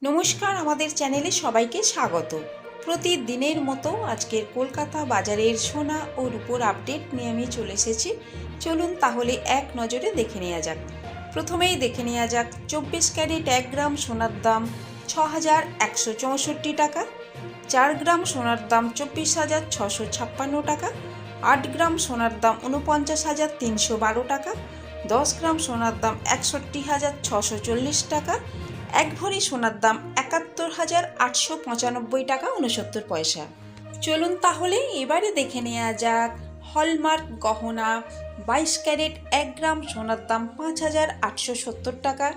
নমস্কার, আমাদের চ্যানেলে সবাইকে স্বাগত। প্রতিদিনের মতো আজকের কলকাতা বাজারের সোনা ও রূপোর আপডেট নিয়ে আমি চলে এসেছি। চলুন তাহলে এক নজরে দেখে নেওয়া যাক। প্রথমেই দেখে নেওয়া যাক 24 ক্যারেট 1 গ্রাম সোনার দাম 6164 টাকা, 4 গ্রাম সোনার দাম 24,656 টাকা, 8 গ্রাম সোনার দাম 49,312 টাকা, 10 গ্রাম সোনার দাম 61,640 টাকা, 1 ভরি সোনার দাম 71,895 টাকা 69 পয়সা। চলুন তাহলে এবারে দেখে নেওয়া যাক হলমার্ক গহনা 22 ক্যারেট 1 গ্রাম সোনার দাম 5,870 টাকা,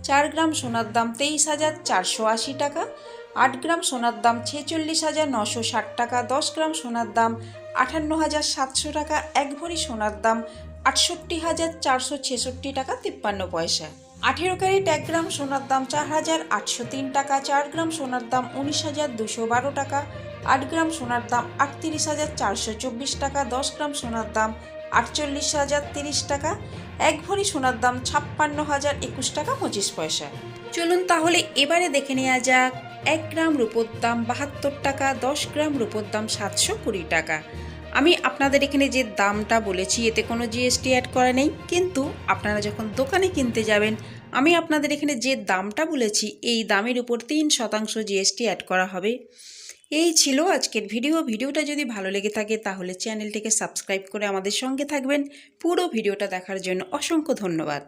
4 গ্রাম সোনার দাম 23,480 টাকা, 8 গ্রাম সোনার দাম 46,960 টাকা, 10 গ্রাম সোনার দাম 58,700 টাকা, 1 ভরি সোনার দাম 68,466 টাকা 53 পয়সা। 18 ক্যারেট 1 গ্রাম সোনার দাম 4,803 টাকা, 4 গ্রাম সোনার দাম 19,212 টাকা, 8 গ্রাম সোনার দাম 38,424 টাকা, 10 গ্রাম সোনার দাম 48,030 টাকা, 1 ভরি সোনার দাম 56,021 টাকা 25 পয়সা। চলুন তাহলে এবারে দেখে নেওয়া যাক 1 গ্রাম রূপোর দাম 72 টাকা, 10 গ্রাম রূপোর দাম 720 টাকা। আমি আপনাদের এখানে যে দামটা বলেছি এতে কোনো জিএসটি অ্যাড করা নেই, কিন্তু আপনারা যখন দোকানে কিনতে যাবেন আমি আপনাদের এখানে যে দামটা বলেছি এই দামের উপর 3% জিএসটি অ্যাড করা হবে। এই ছিল আজকের ভিডিওটা যদি ভালো লেগে থাকে তাহলে চ্যানেলটিকে সাবস্ক্রাইব করে আমাদের সঙ্গে থাকবেন। পুরো ভিডিওটা দেখার জন্য অসংখ্য ধন্যবাদ।